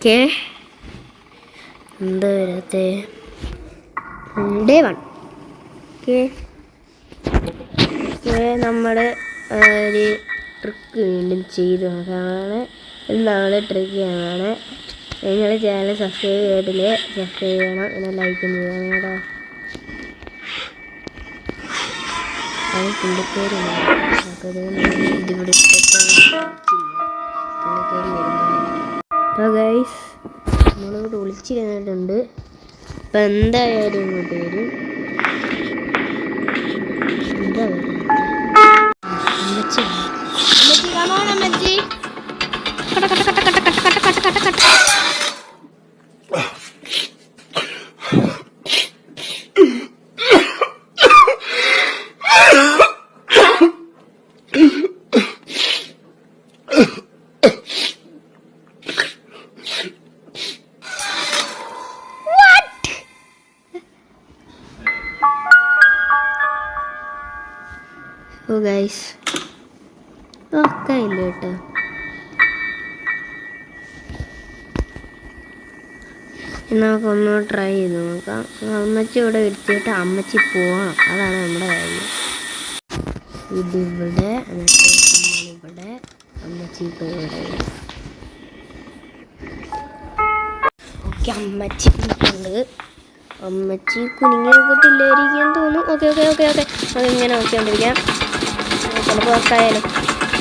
Okay, എന്താ വരാത്തെ? Day 1. Okay, നമ്മൾ ഒരു ട്രിക്ക് വീണ്ടും ചെയ്ത് നോക്കാനാണ്. എന്താണ് ട്രിക്ക് ചെയ്യാനാണ്. നിങ്ങൾ ചാനൽ സബ്സ്ക്രൈബ് ചെയ്തിട്ടില്ലേ? സബ്സ്ക്രൈബ് ചെയ്യണം, പിന്നെ ലൈക്കും ചെയ്യണം കേട്ടോ. അത് പുള്ളിക്കാരി ഇതിവിടെ അപ്പോൾ ഗൈസ് നമ്മളിവിടെ ഒളിച്ചിരുന്നിട്ടുണ്ട്. അപ്പം എന്തായാലും ഇങ്ങോട്ട് വരും. എന്താ അമ്മച്ചി, അമ്മച്ചി കമോൺ അമ്മച്ചി. ഓ ഗൈസ് ഒക്കെ ഇല്ല കേട്ടോ. നമുക്കൊന്ന് ട്രൈ ചെയ്ത് നോക്കാം. അമ്മച്ചി ഇവിടെ എടുത്തിട്ട് അമ്മച്ചി പോകണം, അതാണ് നമ്മുടെ കാര്യം. ഇതിവിടെ നമ്മളിവിടെ, അമ്മച്ചി ഇപ്പോൾ ഇവിടെ. ഓക്കെ, അമ്മച്ചി ഉണ്ട്. അമ്മച്ചി കുനിങ്ങിയൊക്കത്തില്ലായിരിക്കാൻ തോന്നുന്നു. ഓക്കെ ഓക്കെ ഓക്കെ ഓക്കെ അതിങ്ങനെ നോക്കിക്കൊണ്ടിരിക്കാം. ചിലപ്പോൾ വർക്കായാലും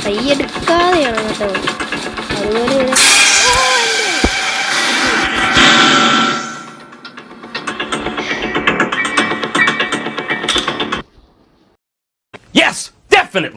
കൈയെടുക്കാതെയാണ് കേട്ടോ. അതുപോലെ Yes, definitely.